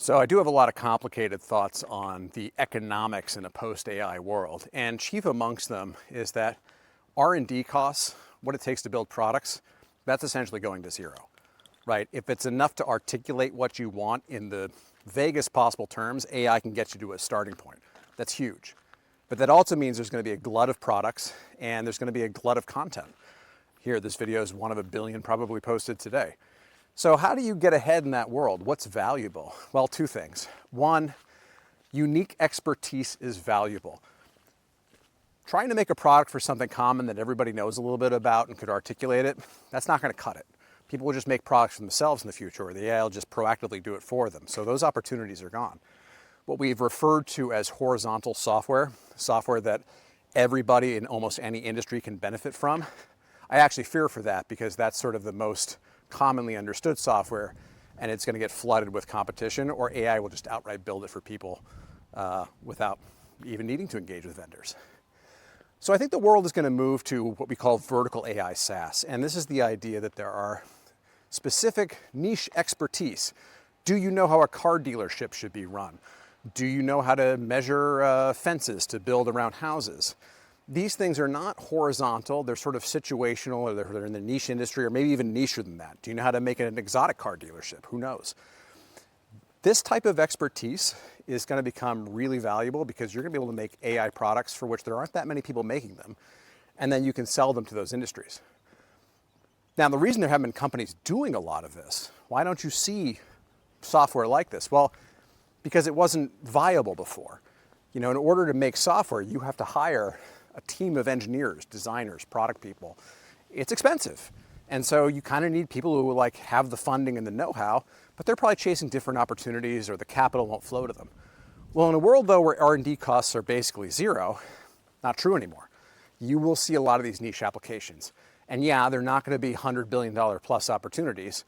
So I do have a lot of complicated thoughts on the economics in a post-AI world, and chief amongst them is that R&D costs, what it takes to build products, that's essentially going to zero, right? If it's enough to articulate what you want in the vaguest possible terms, AI can get you to a starting point. That's huge. But that also means there's going to be a glut of products and there's going to be a glut of content. Here, this video is one of a billion probably posted today. So how do you get ahead in that world? What's valuable? Well, two things. One, unique expertise is valuable. Trying to make a product for something common that everybody knows a little bit about and could articulate it, that's not going to cut it. People will just make products for themselves in the future, or the AI will just proactively do it for them. So those opportunities are gone. What we've referred to as horizontal software, software that everybody in almost any industry can benefit from, I actually fear for that because that's sort of the most commonly understood software, and it's going to get flooded with competition, or AI will just outright build it for people without even needing to engage with vendors. So I think the world is going to move to what we call vertical AI SaaS, and this is the idea that there are specific niche expertise. Do you know how a car dealership should be run? Do you know how to measure fences to build around houses? These things are not horizontal, they're sort of situational, or they're in the niche industry, or maybe even nicher than that. Do you know how to make an exotic car dealership? Who knows? This type of expertise is going to become really valuable because you're going to be able to make AI products for which there aren't that many people making them, and then you can sell them to those industries. Now, the reason there haven't been companies doing a lot of this, why don't you see software like this? Well, because it wasn't viable before. You know, in order to make software, you have to hire a team of engineers, designers, product people. It's expensive. And so you kind of need people who like have the funding and the know-how, but they're probably chasing different opportunities or the capital won't flow to them. Well, in a world though where R&D costs are basically zero, not true anymore. You will see a lot of these niche applications. And yeah, they're not going to be $100 billion plus opportunities,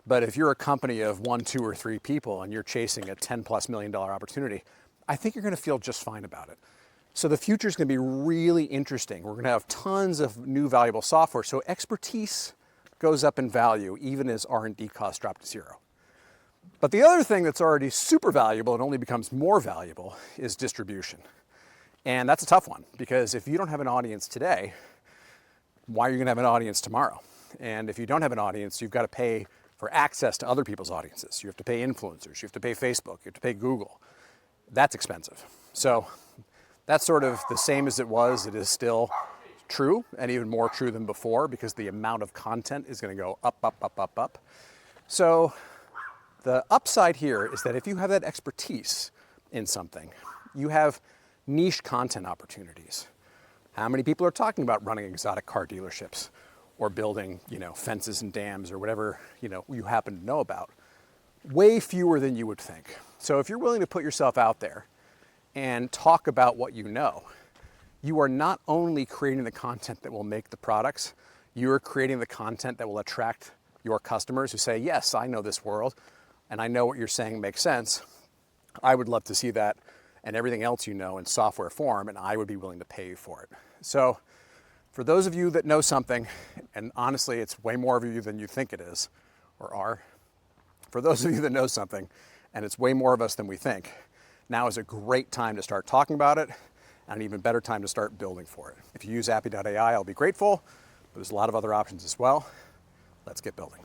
but if you're a company of 1, 2, or 3 people and you're chasing a $10+ million opportunity, I think you're going to feel just fine about it. So the future is going to be really interesting. We're going to have tons of new valuable software. So expertise goes up in value even as R&D costs drop to zero. But the other thing that's already super valuable and only becomes more valuable is distribution. And that's a tough one because if you don't have an audience today, why are you going to have an audience tomorrow? And if you don't have an audience, you've got to pay for access to other people's audiences. You have to pay influencers, you have to pay Facebook, you have to pay Google. That's expensive. So that's sort of the same as it was. It is still true and even more true than before because the amount of content is going to go up, up, up, up, up. So the upside here is that if you have that expertise in something, you have niche content opportunities. How many people are talking about running exotic car dealerships or building, fences and dams or whatever, you happen to know about? Way fewer than you would think. So if you're willing to put yourself out there and talk about what you know, you are not only creating the content that will make the products, you are creating the content that will attract your customers who say, yes, I know this world, and I know what you're saying makes sense. I would love to see that and everything else you know in software form, and I would be willing to pay you for it. So for those of you that know something, and honestly, it's way more of you than you think it is, or are, for those of you that know something, and it's way more of us than we think, now is a great time to start talking about it, and an even better time to start building for it. If you use Appy.ai, I'll be grateful, but there's a lot of other options as well. Let's get building.